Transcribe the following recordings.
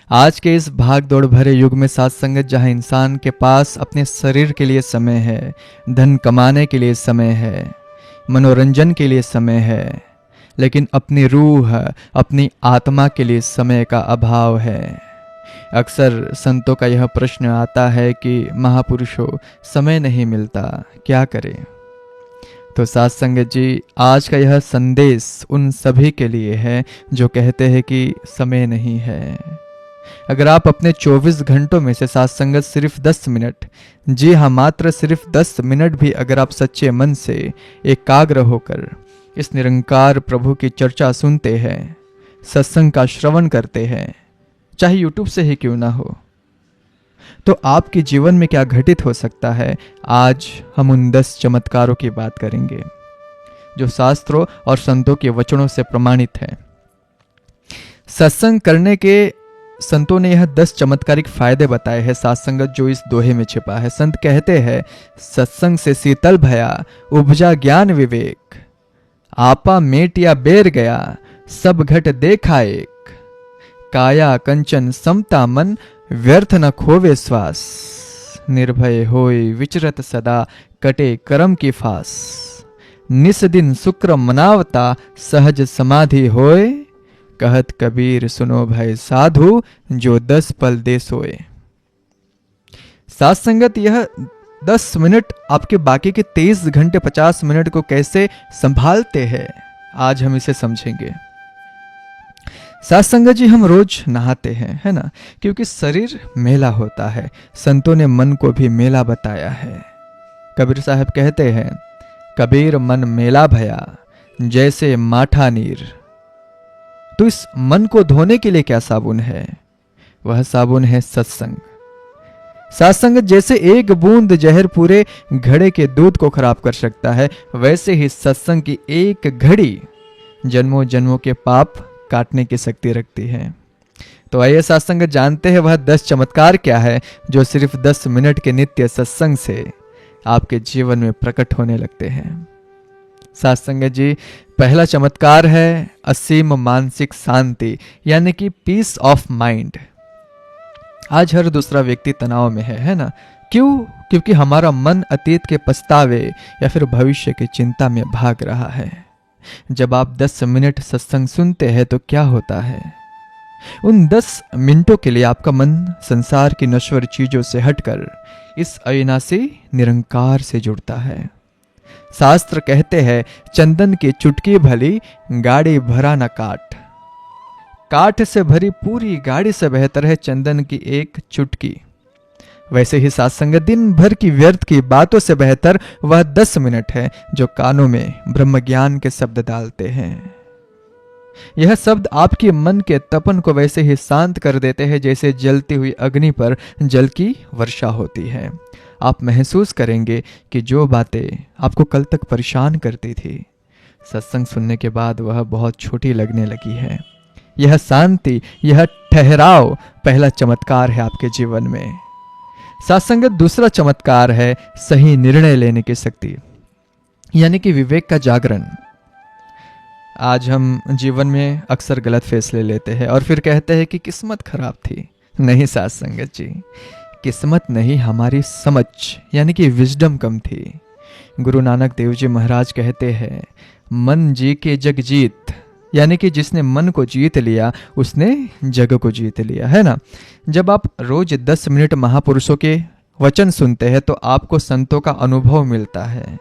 आज के इस भाग दौड़ भरे युग में साथ संगत, जहां इंसान के पास अपने शरीर के लिए समय है, धन कमाने के लिए समय है, मनोरंजन के लिए समय है, लेकिन अपनी रूह, अपनी आत्मा के लिए समय का अभाव है। अक्सर संतों का यह प्रश्न आता है कि महापुरुषों, समय नहीं मिलता, क्या करें? तो साथ संगत जी, आज का यह संदेश उन सभी के लिए है जो कहते हैं कि समय नहीं है। अगर आप अपने 24 घंटों में से साथ संगत सिर्फ 10 मिनट, जी हाँ मात्र सिर्फ 10 मिनट भी अगर आप सच्चे मन से एकाग्र होकर इस निरंकार प्रभु की चर्चा सुनते हैं, सत्संग का श्रवण करते हैं, चाहे यूट्यूब से ही क्यों ना हो, तो आपके जीवन में क्या घटित हो सकता है, आज हम उन 10 चमत्कारों की बात करेंगे जो शास्त्रों और संतों के वचनों से प्रमाणित है। सत्संग करने के संतों ने यह 10 चमत्कारिक फायदे बताए हैं साथ संगत, जो इस दोहे में छिपा है। संत कहते हैं, सत्संग से शीतल भया उपजा ज्ञान विवेक, आपा मेटिया बेर गया सब घट देखा एक, काया कंचन समता मन व्यर्थ न खोवे श्वास, निर्भय होय विचरत सदा कटे करम की फास, निस दिन शुक्र मनावता सहज समाधि होय, कहत कबीर सुनो भय साधु जो 10 पल दे सोए। साथ संगत, यह 10 मिनट आपके बाकी के 23 घंटे 50 मिनट को कैसे संभालते हैं, आज हम इसे समझेंगे। साथ संगत जी, हम रोज नहाते हैं, है ना, क्योंकि शरीर मेला होता है। संतों ने मन को भी मेला बताया है। कबीर साहब कहते हैं, कबीर मन मेला भया जैसे माठा नीर। तो इस मन को धोने के लिए क्या साबुन है? वह साबुन है सत्संग। सत्संग जैसे एक बूंद जहर पूरे घड़े के दूध को खराब कर सकता है, वैसे ही सत्संग की एक घड़ी जन्मों जन्मों के पाप काटने की शक्ति रखती है। तो आइए सत्संग जानते हैं वह 10 चमत्कार क्या है जो सिर्फ 10 मिनट के नित्य सत्संग से आपके जीवन में प्रकट होने लगते हैं। सत्संग जी, पहला चमत्कार है असीम मानसिक शांति, यानी कि पीस ऑफ माइंड। आज हर दूसरा व्यक्ति तनाव में है ना? क्यों? क्योंकि हमारा मन अतीत के पछतावे या फिर भविष्य की चिंता में भाग रहा है। जब आप 10 मिनट सत्संग सुनते हैं तो क्या होता है? उन 10 मिनटों के लिए आपका मन संसार की नश्वर चीजों से हटकर इस अविनाशी निरंकार से जुड़ता है। शास्त्र कहते हैं, चंदन की चुटकी भली गाड़ी भरा न काठ। काठ से भरी पूरी गाड़ी से बेहतर है चंदन की एक चुटकी। वैसे ही सत्संग दिन भर की व्यर्थ की बातों से बेहतर वह 10 मिनट है जो कानों में ब्रह्म ज्ञान के शब्द डालते हैं। यह शब्द आपके मन के तपन को वैसे ही शांत कर देते हैं जैसे जलती हुई अग्नि पर जल की वर्षा होती है। आप महसूस करेंगे कि जो बातें आपको कल तक परेशान करती थी, सत्संग सुनने के बाद वह बहुत छोटी लगने लगी है। यह शांति, यह ठहराव पहला चमत्कार है आपके जीवन में। सत्संग दूसरा चमत्कार है सही निर्णय लेने की शक्ति, यानी कि विवेक का जागरण। आज हम जीवन में अक्सर गलत फैसले लेते हैं और फिर कहते हैं कि किस्मत खराब थी। नहीं सत्संग जी, किस्मत नहीं, हमारी समझ यानी कि विजडम कम थी। गुरु नानक देव जी महाराज कहते हैं, मन जी के जग जीत, यानी कि जिसने मन को जीत लिया उसने जग को जीत लिया, है ना। जब आप रोज 10 मिनट महापुरुषों के वचन सुनते हैं तो आपको संतों का अनुभव मिलता है।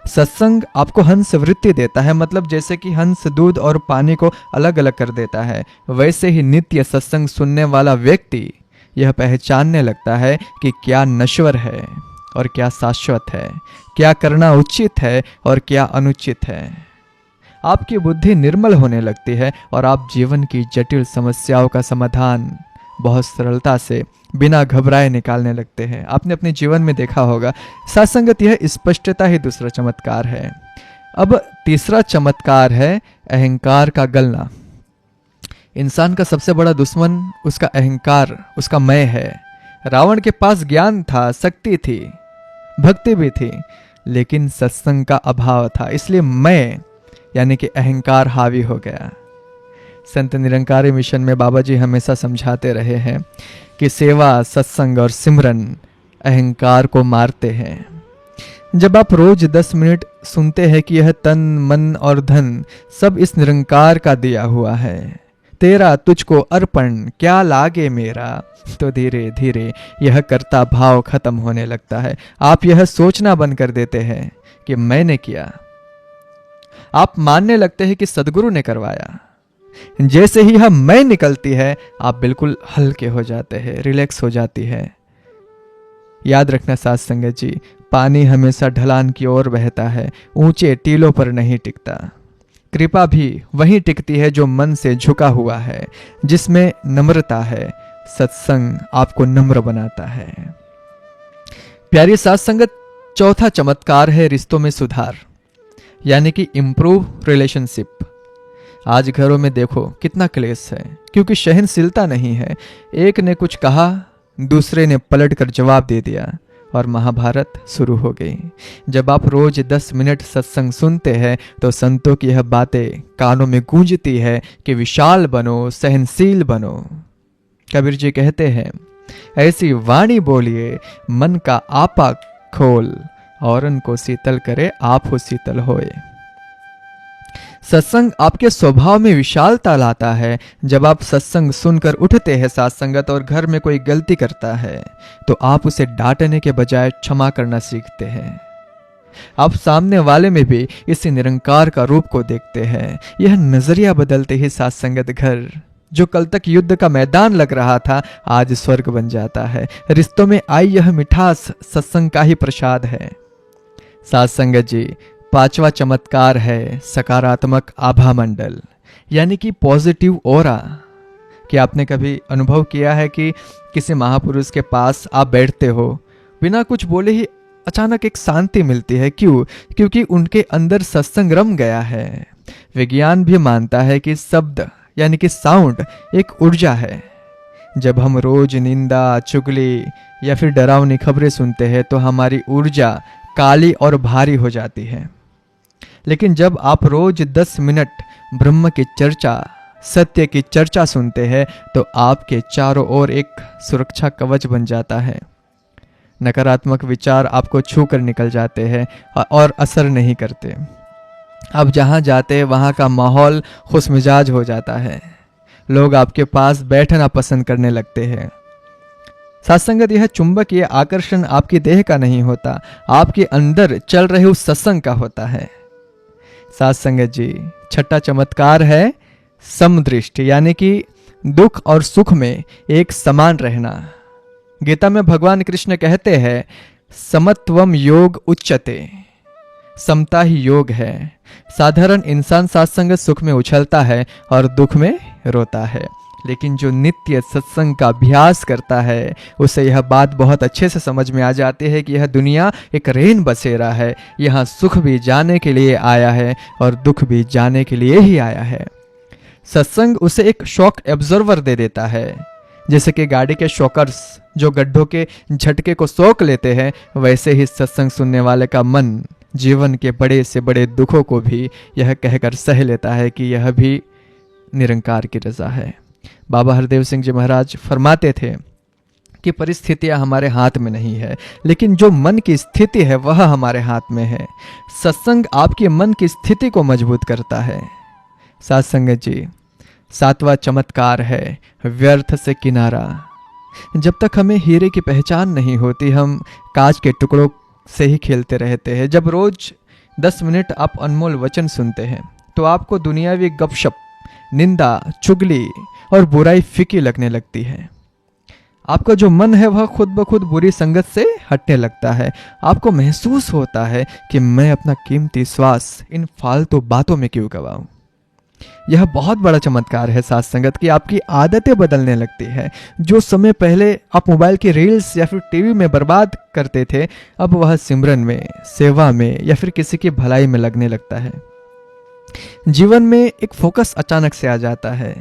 सत्संग आपको हंस वृत्ति देता है, मतलब जैसे कि हंस दूध और पानी को अलग अलग कर देता है, वैसे ही नित्य सत्संग सुनने वाला व्यक्ति यह पहचानने लगता है कि क्या नश्वर है और क्या शाश्वत है, क्या करना उचित है और क्या अनुचित है। आपकी बुद्धि निर्मल होने लगती है और आप जीवन की जटिल समस्याओं का समाधान बहुत सरलता से बिना घबराए निकालने लगते हैं। आपने अपने जीवन में देखा होगा। सत्संगत, यह स्पष्टता ही दूसरा चमत्कार है। अब तीसरा चमत्कार है अहंकार का गलना। इंसान का सबसे बड़ा दुश्मन उसका अहंकार, उसका मैं है। रावण के पास ज्ञान था, शक्ति थी, भक्ति भी थी, लेकिन सत्संग का अभाव था, इसलिए मैं यानी कि अहंकार हावी हो गया। संत निरंकारी मिशन में बाबा जी हमेशा समझाते रहे हैं कि सेवा, सत्संग और सिमरन अहंकार को मारते हैं। जब आप रोज 10 मिनट सुनते हैं कि यह तन, मन और धन सब इस निरंकार का दिया हुआ है, तेरा तुझको अर्पण क्या लागे मेरा, तो धीरे धीरे यह कर्ता भाव खत्म होने लगता है। आप यह सोचना बंद कर देते हैं कि मैंने किया। आप मानने लगते हैं कि सदगुरु ने करवाया। जैसे ही यह मैं निकलती है, आप बिल्कुल हल्के हो जाते हैं, रिलैक्स हो जाती है। याद रखना साथ संगत जी, पानी हमेशा ढलान की ओर बहता है, ऊंचे टीलों पर नहीं टिकता। कृपा भी वहीं टिकती है जो मन से झुका हुआ है, जिसमें नम्रता है। सत्संग आपको नम्र बनाता है। प्यारी साथ संगत, चौथा चमत्कार है रिश्तों में सुधार, यानी कि इम्प्रूव रिलेशनशिप। आज घरों में देखो कितना क्लेश है, क्योंकि सहनशीलता नहीं है। एक ने कुछ कहा, दूसरे ने पलटकर जवाब दे दिया और महाभारत शुरू हो गई। जब आप रोज 10 मिनट सत्संग सुनते हैं तो संतों की यह बातें कानों में गूंजती है कि विशाल बनो, सहनशील बनो। कबीर जी कहते हैं, ऐसी वाणी बोलिए मन का आपा खोल, और उनको शीतल करे आप हो शीतल होए। सत्संग आपके स्वभाव में विशालता लाता है। जब आप सत्संग सुनकर उठते हैं साथ संगत, और घर में कोई गलती करता है तो आप उसे डांटने के बजाय क्षमा करना सीखते हैं। आप सामने वाले में भी इसी निरंकार का रूप को देखते हैं। यह नजरिया बदलते ही साथ संगत घर, जो कल तक युद्ध का मैदान लग रहा था, आज स्वर्ग बन जाता है। रिश्तों में आई यह मिठास सत्संग का ही प्रसाद है। साथ संगत जी, पांचवा चमत्कार है सकारात्मक आभा मंडल, यानी कि पॉजिटिव ऑरा। कि आपने कभी अनुभव किया है कि किसी महापुरुष के पास आप बैठते हो, बिना कुछ बोले ही अचानक एक शांति मिलती है। क्यों? क्योंकि उनके अंदर सत्संग रम गया है। विज्ञान भी मानता है कि शब्द यानी कि साउंड एक ऊर्जा है। जब हम रोज निंदा, चुगली या फिर डरावनी खबरें सुनते हैं तो हमारी ऊर्जा काली और भारी हो जाती है। लेकिन जब आप रोज 10 मिनट ब्रह्म की चर्चा, सत्य की चर्चा सुनते हैं तो आपके चारों ओर एक सुरक्षा कवच बन जाता है। नकारात्मक विचार आपको छू कर निकल जाते हैं और असर नहीं करते। अब जहां जाते वहां का माहौल खुशमिजाज हो जाता है। लोग आपके पास बैठना पसंद करने लगते हैं। सत्संगत, यह चुंबकीय आकर्षण आपकी देह का नहीं होता, आपके अंदर चल रहे उस सत्संग का होता है। सत्संगत जी, छठा चमत्कार है समदृष्टि, यानी कि दुख और सुख में एक समान रहना। गीता में भगवान कृष्ण कहते हैं, समत्वम योग उच्यते, समता ही योग है। साधारण इंसान सत्संगत सुख में उछलता है और दुख में रोता है, लेकिन जो नित्य सत्संग का अभ्यास करता है उसे यह बात बहुत अच्छे से समझ में आ जाती है कि यह दुनिया एक रेन बसेरा है। यहाँ सुख भी जाने के लिए आया है और दुख भी जाने के लिए ही आया है। सत्संग उसे एक शॉक एब्जॉर्वर दे देता है। जैसे कि गाड़ी के शॉकर्स जो गड्ढों के झटके को सोख लेते हैं, वैसे ही सत्संग सुनने वाले का मन जीवन के बड़े से बड़े दुखों को भी यह कहकर सह लेता है कि यह भी निरंकार की रजा है। बाबा हरदेव सिंह जी महाराज फरमाते थे कि परिस्थितियां हमारे हाथ में नहीं है, लेकिन जो मन की स्थिति है वह हमारे हाथ में है। सत्संग आपके मन की स्थिति को मजबूत करता है। साथ संगत जी, सातवां चमत्कार है व्यर्थ से किनारा। जब तक हमें हीरे की पहचान नहीं होती, हम कांच के टुकड़ों से ही खेलते रहते हैं। जब रोज 10 मिनट आप अनमोल वचन सुनते हैं तो आपको दुनियावी गपशप, निंदा, चुगली और बुराई फीकी लगने लगती है। आपका जो मन है वह खुद ब खुद बुरी संगत से हटने लगता है। आपको महसूस होता है कि मैं अपना कीमती श्वास इन फालतू बातों में क्यों गवाऊं। यह बहुत बड़ा चमत्कार है साथ संगत की आपकी आदतें बदलने लगती है। जो समय पहले आप मोबाइल की रील्स या फिर टीवी में बर्बाद करते थे, अब वह सिमरन में, सेवा में या फिर किसी की भलाई में लगने लगता है। जीवन में एक फोकस अचानक से आ जाता है।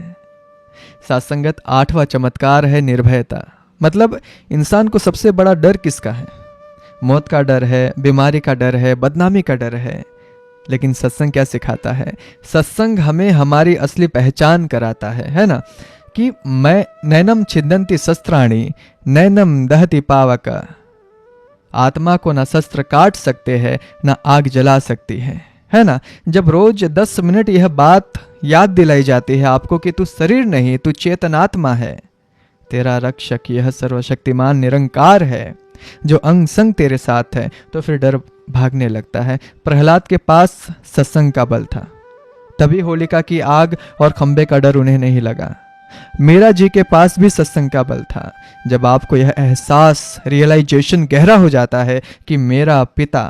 साथ संगत, आठवां चमत्कार है निर्भयता। मतलब इंसान को सबसे बड़ा डर किसका है? मौत का डर है, बीमारी का डर है, बदनामी का डर है। लेकिन सत्संग क्या सिखाता है? सत्संग हमें हमारी असली पहचान कराता है ना? कि मैं नैनम छिदंती शस्त्राणी नैनम दहती पावक। आत्मा को ना शस्त्र काट सकते हैं ना आग जला सकती है ना? जब रोज 10 मिनट यह बात याद दिलाई जाती है आपको कि तू शरीर नहीं, तू चेतनात्मा है, तेरा रक्षक यह सर्वशक्तिमान निरंकार है जो अंग संग तेरे साथ है, तो फिर डर भागने लगता है। प्रहलाद के पास सत्संग का बल था, तभी होलिका की आग और खंबे का डर उन्हें नहीं लगा। मीरा जी के पास भी सत्संग का बल था। जब आपको यह एहसास, रियलाइजेशन गहरा हो जाता है कि मेरा पिता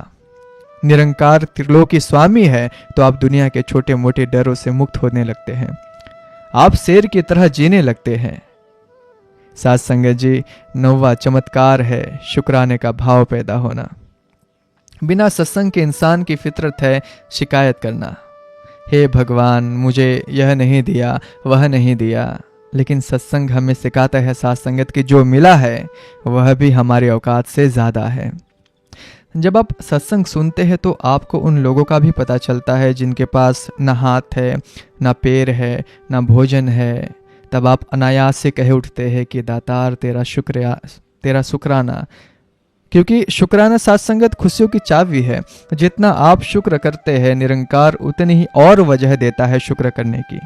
निरंकार त्रिलोकी स्वामी है, तो आप दुनिया के छोटे मोटे डरों से मुक्त होने लगते हैं। आप शेर की तरह जीने लगते हैं। साथ संगत जी, 9वां चमत्कार है शुक्राने का भाव पैदा होना। बिना सत्संग के इंसान की फितरत है शिकायत करना, हे भगवान मुझे यह नहीं दिया, वह नहीं दिया। लेकिन सत्संग हमें सिखाता है साथ संगत की जो मिला है वह भी हमारी औकात से ज़्यादा है। जब आप सत्संग सुनते हैं तो आपको उन लोगों का भी पता चलता है जिनके पास ना हाथ है, ना पैर है, ना भोजन है। तब आप अनायास से कह उठते हैं कि दातार तेरा शुक्राना, क्योंकि शुक्राना साथ संगत खुशियों की चाबी है। जितना आप शुक्र करते हैं निरंकार उतनी ही और वजह देता है शुक्र करने की।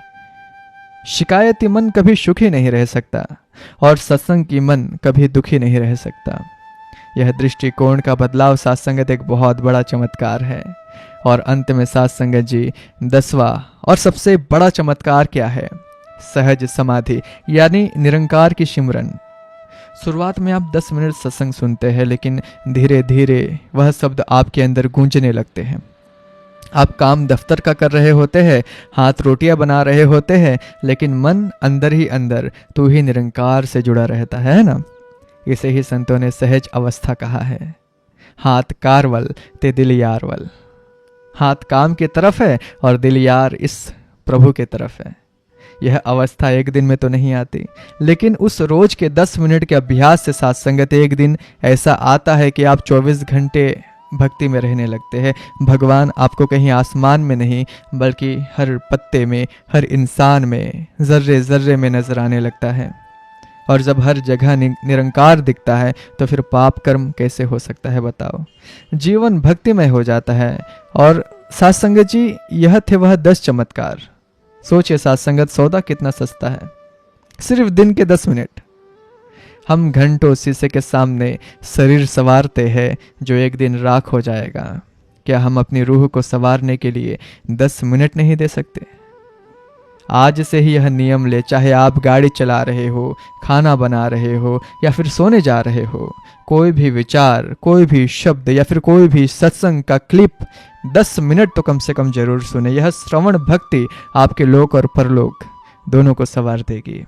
शिकायती मन कभी सुखी नहीं रह सकता और सत्संग की मन कभी दुखी नहीं रह सकता। यह दृष्टिकोण का बदलाव साथ संगत एक बहुत बड़ा चमत्कार है। और अंत में साथ संगत जी, 10वां और सबसे बड़ा चमत्कार क्या है? सहज समाधि, यानी निरंकार की सिमरन। शुरुआत में आप 10 मिनट सत्संग सुनते हैं, लेकिन धीरे धीरे वह शब्द आपके अंदर गूंजने लगते हैं। आप काम दफ्तर का कर रहे होते हैं, हाथ रोटियां बना रहे होते हैं, लेकिन मन अंदर ही अंदर तू ही निरंकार से जुड़ा रहता है ना? इसे ही संतों ने सहज अवस्था कहा है। हाथ कारवल ते दिल यारवल। हाथ काम की तरफ है और दिल यार इस प्रभु के तरफ है। यह अवस्था एक दिन में तो नहीं आती, लेकिन उस रोज के 10 मिनट के अभ्यास से साथ संगत एक दिन ऐसा आता है कि आप 24 घंटे भक्ति में रहने लगते हैं। भगवान आपको कहीं आसमान में नहीं, बल्कि हर पत्ते में, हर इंसान में, जर्रे जर्रे में नजर आने लगता है। और जब हर जगह निरंकार दिखता है तो फिर पाप कर्म कैसे हो सकता है बताओ? जीवन भक्तिमय हो जाता है। और साथ संगत जी, यह थे वह 10 चमत्कार। सोचिए साथ संगत, सौदा कितना सस्ता है, सिर्फ दिन के 10 मिनट। हम घंटों शीशे के सामने शरीर संवारते हैं जो एक दिन राख हो जाएगा। क्या हम अपनी रूह को संवारने के लिए 10 मिनट नहीं दे सकते? आज से ही यह नियम ले, चाहे आप गाड़ी चला रहे हो, खाना बना रहे हो या फिर सोने जा रहे हो, कोई भी विचार, कोई भी शब्द या फिर कोई भी सत्संग का क्लिप 10 मिनट तो कम से कम जरूर सुने। यह श्रवण भक्ति आपके लोक और परलोक दोनों को संवार देगी।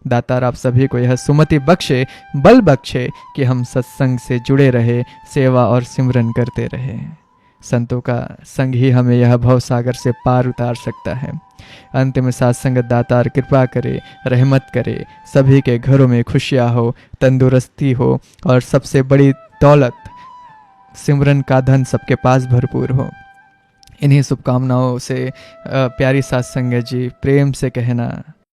दातार आप सभी को यह सुमति बख्शे, बल बख्शे कि हम सत्संग से जुड़े रहे, सेवा और सिमरन करते रहे। संतों का संग ही हमें यह भव सागर से पार उतार सकता है। अंत में साथ संगत दातार कृपा करे, रहमत करे, सभी के घरों में खुशियाँ हो, तंदुरुस्ती हो और सबसे बड़ी दौलत सिमरन का धन सबके पास भरपूर हो। इन्हीं शुभकामनाओं से प्यारी साथ संगत जी प्रेम से कहना